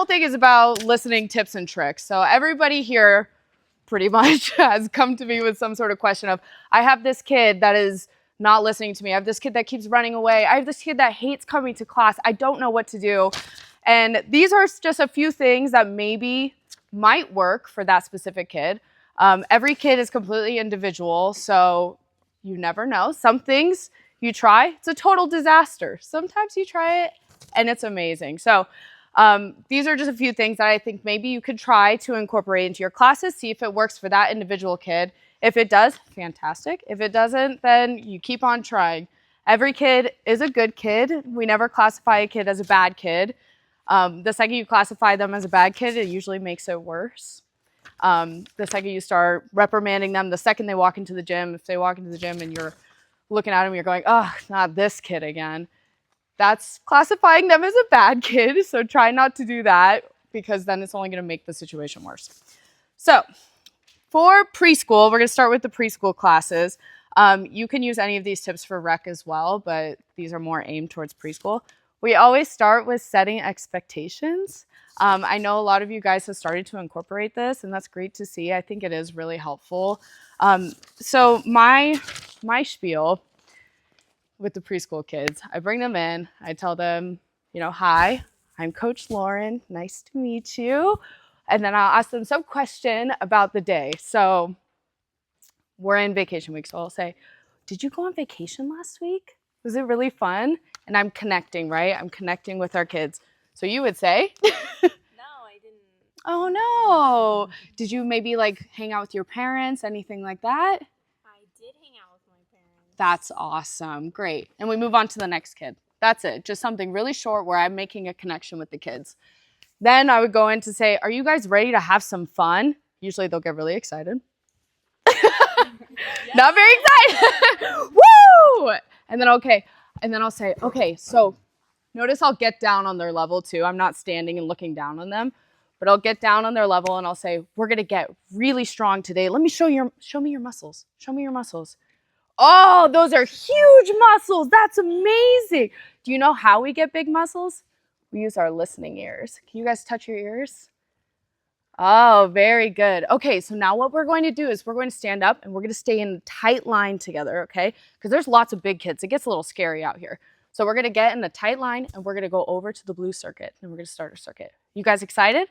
whole thing is about listening tips and tricks. So everybody here pretty much has come to me with some sort of question of, I have this kid that is not listening to me. I have this kid that keeps running away. I have this kid that hates coming to class. I don't know what to do. And these are just a few things that maybe might work for that specific kid. Every kid is completely individual, so you never know. Some things you try, it's a total disaster. Sometimes you try it and it's amazing. So these are just a few things that I think maybe you could try to incorporate into your classes, see if it works for that individual kid. If it does, fantastic. If it doesn't, then you keep on trying. Every kid is a good kid. We never classify a kid as a bad kid. The second you classify them as a bad kid, it usually makes it worse. The second you start reprimanding them, the second they walk into the gym, if they walk into the gym and you're looking at them, you're going, oh, not this kid again. That's classifying them as a bad kid. So try not to do that, because then it's only going to make the situation worse. So for preschool, we're going to start with the preschool classes. You can use any of these tips for rec as well, but these are more aimed towards preschool. We always start with setting expectations. I know a lot of you guys have started to incorporate this, and that's great to see. I think it is really helpful. So my spiel with the preschool kids, I bring them in, I tell them, hi, I'm Coach Lauren, nice to meet you. And then I'll ask them some question about the day. So we're in vacation week, so I'll say, did you go on vacation last week? Was it really fun? And I'm connecting, right? I'm connecting with our kids. So you would say? No, I didn't. Oh no. Did you maybe hang out with your parents, anything like that? I did hang out with my parents. That's awesome. Great. And we move on to the next kid. That's it. Just something really short where I'm making a connection with the kids. Then I would go in to say, are you guys ready to have some fun? Usually they'll get really excited. Not very excited. Woo! And then, okay. And then I'll say, okay, so notice I'll get down on their level too. I'm not standing and looking down on them, but I'll get down on their level and I'll say, we're going to get really strong today. Let me show me your muscles. Show me your muscles. Oh, those are huge muscles. That's amazing. Do you know how we get big muscles? We use our listening ears. Can you guys touch your ears? Oh, very good. Okay, so now what we're going to do is we're going to stand up and we're going to stay in a tight line together, okay? Because there's lots of big kids. It gets a little scary out here. So we're going to get in a tight line and we're going to go over to the blue circuit and we're going to start our circuit. You guys excited?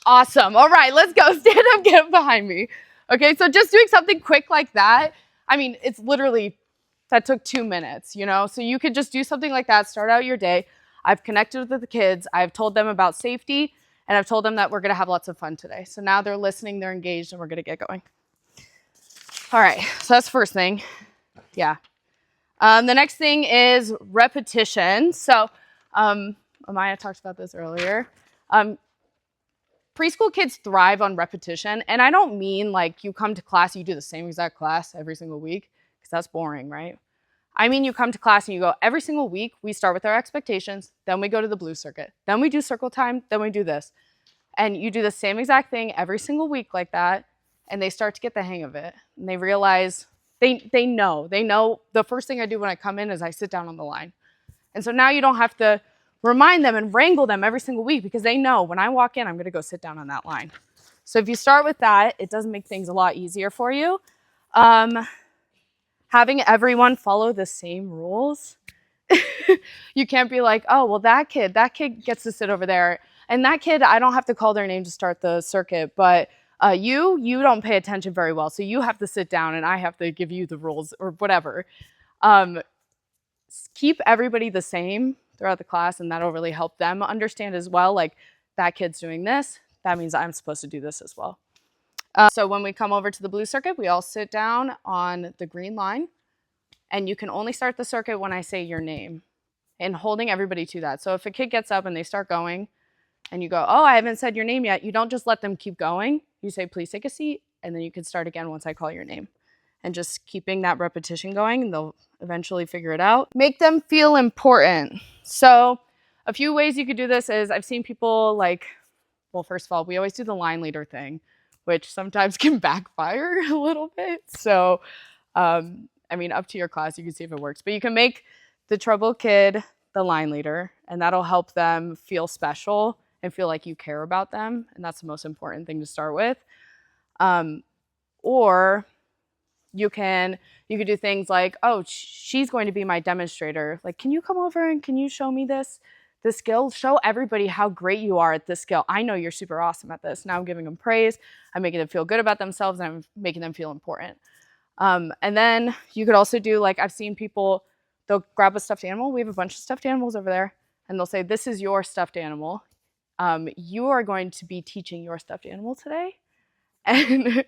Awesome. All right, let's go. Stand up, get behind me. Okay, so just doing something quick like that. I mean, it's literally, that took 2 minutes, So you could just do something like that, start out your day. I've connected with the kids. I've told them about safety. And I've told them that we're going to have lots of fun today. So now they're listening, they're engaged, and we're going to get going. All right, so that's the first thing. Yeah. The next thing is repetition. So Amaya talked about this earlier. Preschool kids thrive on repetition. And I don't mean you come to class, you do the same exact class every single week, because that's boring, right? I mean, you come to class and you go, every single week, we start with our expectations, then we go to the blue circuit, then we do circle time, then we do this. And you do the same exact thing every single week like that, and they start to get the hang of it. And they realize, they know the first thing I do when I come in is I sit down on the line. And so now you don't have to remind them and wrangle them every single week, because they know when I walk in, I'm gonna go sit down on that line. So if you start with that, it does make things a lot easier for you. Having everyone follow the same rules. You can't be like, oh, well, that kid gets to sit over there. And that kid, I don't have to call their name to start the circuit, but you don't pay attention very well. So you have to sit down and I have to give you the rules or whatever. Keep everybody the same throughout the class, and that'll really help them understand as well, that kid's doing this, that means I'm supposed to do this as well. So when we come over to the blue circuit, we all sit down on the green line, and you can only start the circuit when I say your name, and holding everybody to that. So if a kid gets up and they start going and you go, oh, I haven't said your name yet, you don't just let them keep going. You say, please take a seat, and then you can start again once I call your name. And just keeping that repetition going, and they'll eventually figure it out. Make them feel important. So a few ways you could do this is I've seen people well, first of all, we always do the line leader thing, which sometimes can backfire a little bit. So, I mean, up to your class, you can see if it works. But you can make the troubled kid the line leader, and that'll help them feel special and feel like you care about them. And that's the most important thing to start with. Or you could do things like, oh, she's going to be my demonstrator. Like, can you come over and can you show me this skill? Show everybody how great you are at this skill. I know you're super awesome at this. Now I'm giving them praise. I'm making them feel good about themselves, and I'm making them feel important. And then you could also do, like, I've seen people, they'll grab a stuffed animal. We have a bunch of stuffed animals over there, and they'll say, this is your stuffed animal. You are going to be teaching your stuffed animal today. And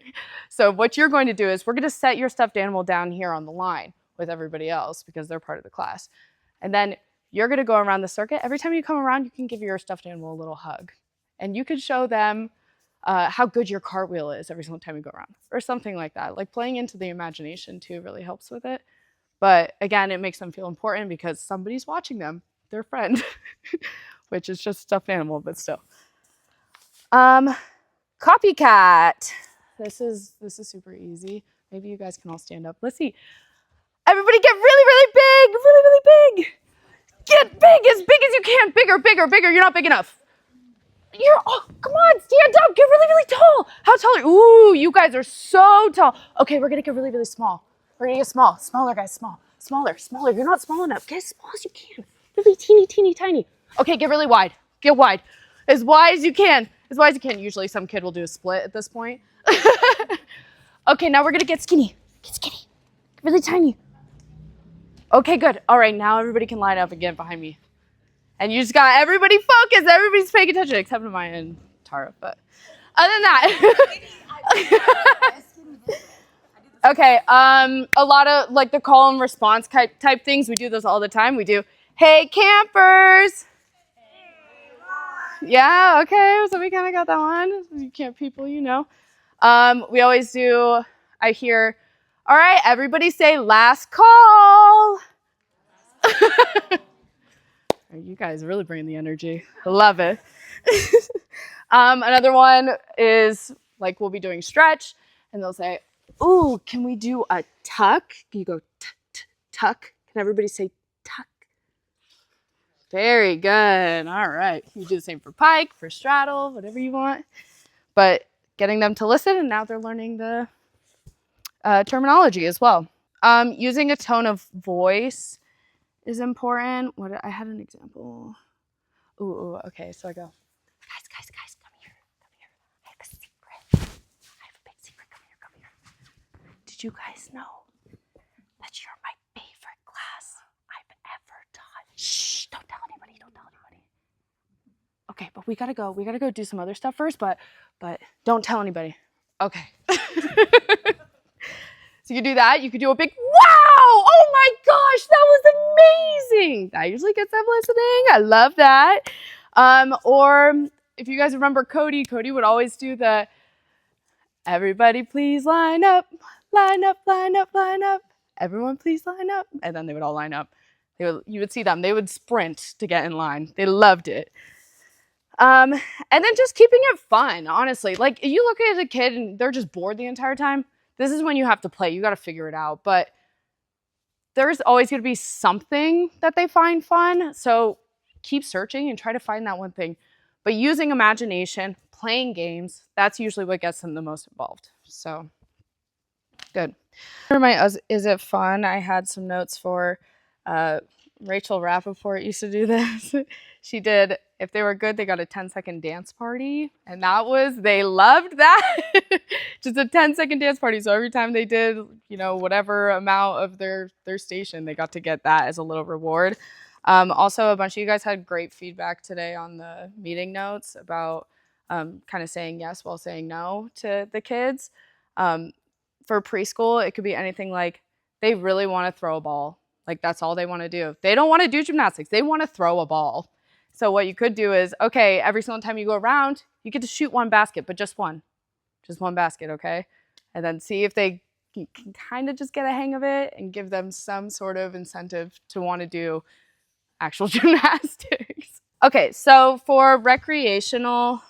so what you're going to do is we're going to set your stuffed animal down here on the line with everybody else because they're part of the class. And then you're going to go around the circuit. Every time you come around, you can give your stuffed animal a little hug. And you can show them how good your cartwheel is every single time you go around, or something like that. Like, playing into the imagination too really helps with it. But again, it makes them feel important because somebody's watching them, their friend, which is just a stuffed animal, but still. Copycat. This is super easy. Maybe you guys can all stand up. Let's see. Everybody get really, really big. Really, really big. Get big as you can. Bigger, bigger, bigger. You're not big enough. Come on, stand up. Get really, really tall. How tall are you? Ooh, you guys are so tall. Okay, we're going to get really, really small. We're going to get small. Smaller, guys, small. Smaller, smaller. You're not small enough. Get as small as you can. Really teeny, teeny, tiny. Okay, get really wide. Get wide. As wide as you can. As wide as you can. Usually some kid will do a split at this point. Okay, now we're going to get skinny. Get skinny. Get really tiny. Okay, good. All right, now everybody can line up again behind me. And you just got everybody focused. Everybody's paying attention, except for Maya and Tara. But other than that. Okay, a lot of, like, the call and response type things. We do those all the time. We do, hey, campers. Yeah, okay, so we kind of got that one. You camp people, you know. We always do, I hear, all right, everybody say last call. You guys really bring the energy. I love it. Another one is, like, we'll be doing stretch, and they'll say, ooh, can we do a tuck? Can you go tuck? Can everybody say tuck? Very good. All right. You do the same for pike, for straddle, whatever you want. But getting them to listen, and now they're learning the terminology as well. Using a tone of voice is important. I had an example. Ooh, okay. So I go, guys, come here. I have a secret. I have a big secret. Come here. Did you guys know that you're my favorite class I've ever taught? Shh, don't tell anybody. Okay, but we gotta go do some other stuff first, but don't tell anybody. Okay. So you do that. You could do a big wow! Oh my gosh, that was amazing! That usually gets them listening. I love that. Or if you guys remember Cody would always do the everybody please line up. Everyone please line up. And then they would all line up. You would see them. They would sprint to get in line. They loved it. And then just keeping it fun, honestly. Like, if you look at a kid and they're just bored the entire time, this is when you have to play. You got to figure it out. But there's always going to be something that they find fun. So keep searching and try to find that one thing. But using imagination, playing games, that's usually what gets them the most involved. So, good. For my Is It Fun, I had some notes for Rachel Rappaport used to do this. She did, if they were good, they got a 10-second dance party. And they loved that. Just a 10-second dance party. So every time they did, whatever amount of their station, they got to get that as a little reward. Also, a bunch of you guys had great feedback today on the meeting notes about kind of saying yes while saying no to the kids. For preschool, it could be anything like they really want to throw a ball. Like, that's all they want to do. They don't want to do gymnastics. They want to throw a ball. So what you could do is, okay, every single time you go around, you get to shoot one basket, but just one. Just one basket, okay? And then see if they can kind of just get a hang of it and give them some sort of incentive to want to do actual gymnastics. Okay, so for recreational,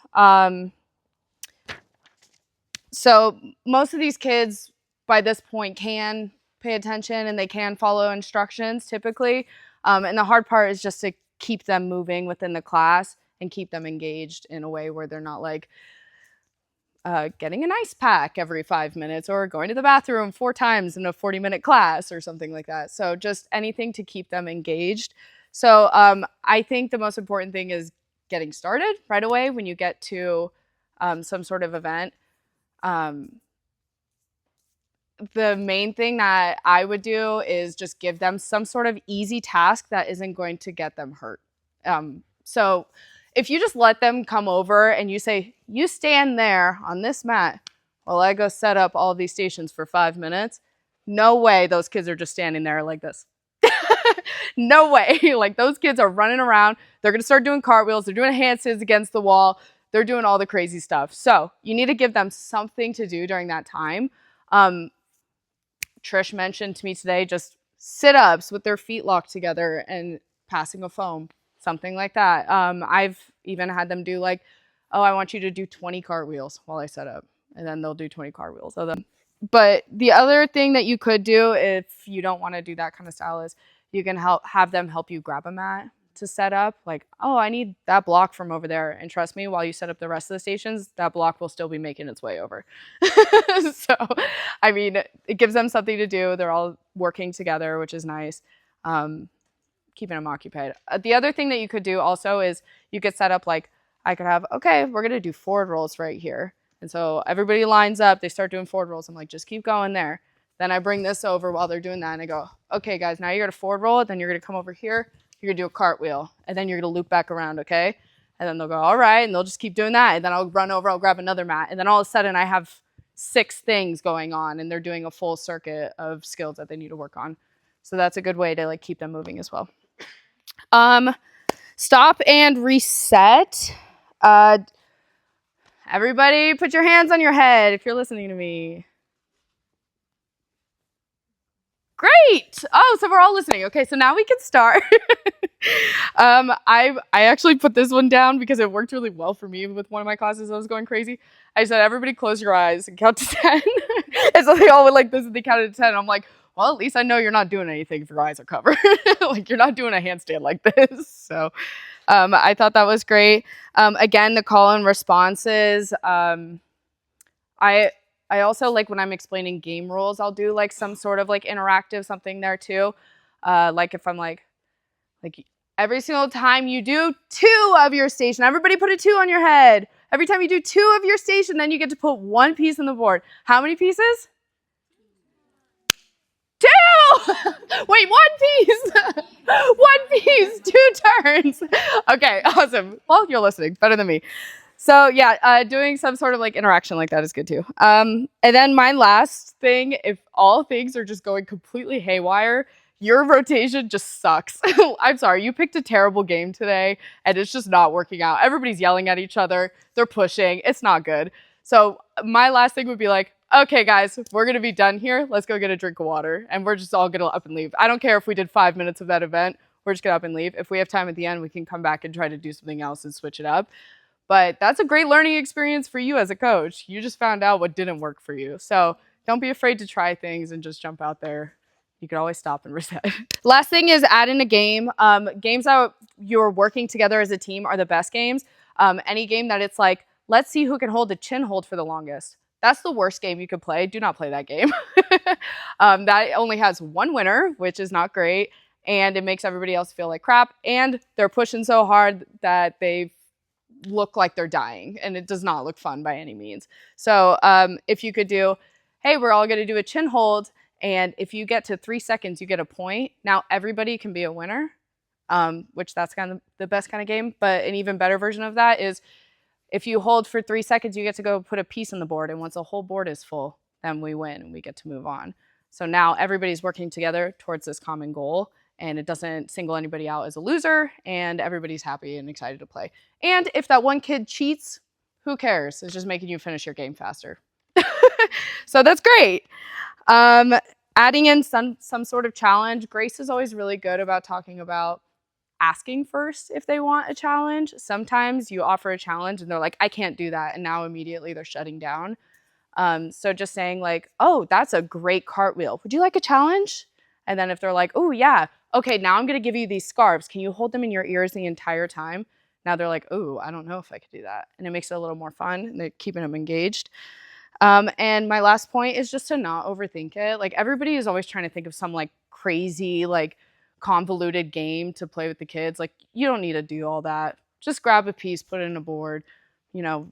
so most of these kids by this point can pay attention and they can follow instructions typically. And the hard part is just to keep them moving within the class and keep them engaged in a way where they're not like getting an ice pack every 5 minutes or going to the bathroom 4 times in a 40-minute class or something like that. So just anything to keep them engaged. So I think the most important thing is getting started right away when you get to some sort of event. The main thing that I would do is just give them some sort of easy task that isn't going to get them hurt. So if you just let them come over and you say, you stand there on this mat while I go set up all these stations for 5 minutes, no way those kids are just standing there like this. No way. Like those kids are running around. They're going to start doing cartwheels. They're doing handstands against the wall. They're doing all the crazy stuff. So you need to give them something to do during that time. Trish mentioned to me today just sit-ups with their feet locked together and passing a foam, something like that. I've even had them do like, oh, I want you to do 20 cartwheels while I set up, and then they'll do 20 cartwheels. But the other thing that you could do if you don't want to do that kind of style is you can have them help you grab a mat to set up. Like, oh, I need that block from over there. And trust me, while you set up the rest of the stations, that block will still be making its way over. So, I mean, it gives them something to do. They're all working together, which is nice. Keeping them occupied. The other thing that you could do also is you could set up like, I could have, okay, we're going to do forward rolls right here. And so everybody lines up, they start doing forward rolls. I'm like, just keep going there. Then I bring this over while they're doing that and I go, okay, guys, now you're going to forward roll. Then you're going to come over here. You're going to do a cartwheel. And then you're going to loop back around, okay? And then they'll go, all right. And they'll just keep doing that. And then I'll run over, I'll grab another mat. And then all of a sudden I have 6 things going on and they're doing a full circuit of skills that they need to work on. So that's a good way to like keep them moving as well. Stop and reset. Everybody put your hands on your head if you're listening to me. Great. Oh, so we're all listening. Okay, so now we can start. I actually put this one down because it worked really well for me with one of my classes. I was going crazy. I said, everybody close your eyes and count to 10. And so they all went like this and they counted to 10. I'm like, well, at least I know you're not doing anything if your eyes are covered. Like you're not doing a handstand like this. So I thought that was great. Again, the call and responses. I also like when I'm explaining game rules, I'll do like some sort of like interactive something there too. Like if I'm like every single time you do 2 of your station, everybody put a 2 on your head. Every time you do 2 of your station, then you get to put 1 piece on the board. How many pieces? 2! Wait, 1 piece. 1 piece, 2 turns. Okay, awesome. Well, you're listening better than me. So yeah, doing some sort of like interaction like that is good too. And then my last thing, if all things are just going completely haywire, your rotation just sucks. I'm sorry, you picked a terrible game today and it's just not working out. Everybody's yelling at each other. They're pushing. It's not good. So my last thing would be like, okay, guys, we're going to be done here. Let's go get a drink of water. And we're just all going to up and leave. I don't care if we did 5 minutes of that event. We're just going to up and leave. If we have time at the end, we can come back and try to do something else and switch it up. But that's a great learning experience for you as a coach. You just found out what didn't work for you. So don't be afraid to try things and just jump out there. You can always stop and reset. Last thing is add in a game. Games that you're working together as a team are the best games. Any game that it's like, let's see who can hold the chin hold for the longest. That's the worst game you could play. Do not play that game. That only has 1 winner, which is not great. And it makes everybody else feel like crap. And they're pushing so hard that they look like they're dying. And it does not look fun by any means. So if you could do, hey, we're all going to do a chin hold. And if you get to 3 seconds, you get a point. Now everybody can be a winner, which that's kind of the best kind of game. But an even better version of that is if you hold for 3 seconds, you get to go put a piece on the board. And once the whole board is full, then we win and we get to move on. So now everybody's working together towards this common goal. And it doesn't single anybody out as a loser. And everybody's happy and excited to play. And if that one kid cheats, who cares? It's just making you finish your game faster. So that's great. Adding in some sort of challenge. Grace is always really good about talking about asking first if they want a challenge. Sometimes you offer a challenge and they're like, I can't do that. And now immediately they're shutting down. So just saying like, oh, that's a great cartwheel. Would you like a challenge? And then if they're like, oh yeah, okay, now I'm going to give you these scarves. Can you hold them in your ears the entire time? Now they're like, oh, I don't know if I could do that. And it makes it a little more fun and they're keeping them engaged. And my last point is just to not overthink it. Like everybody is always trying to think of some like crazy, like convoluted game to play with the kids. Like you don't need to do all that. Just grab a piece, put it in a board, you know,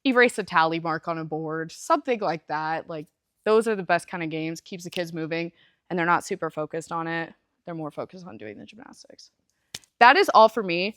erase a tally mark on a board, something like that. Like those are the best kind of games. Keeps the kids moving and they're not super focused on it. They're more focused on doing the gymnastics. That is all for me.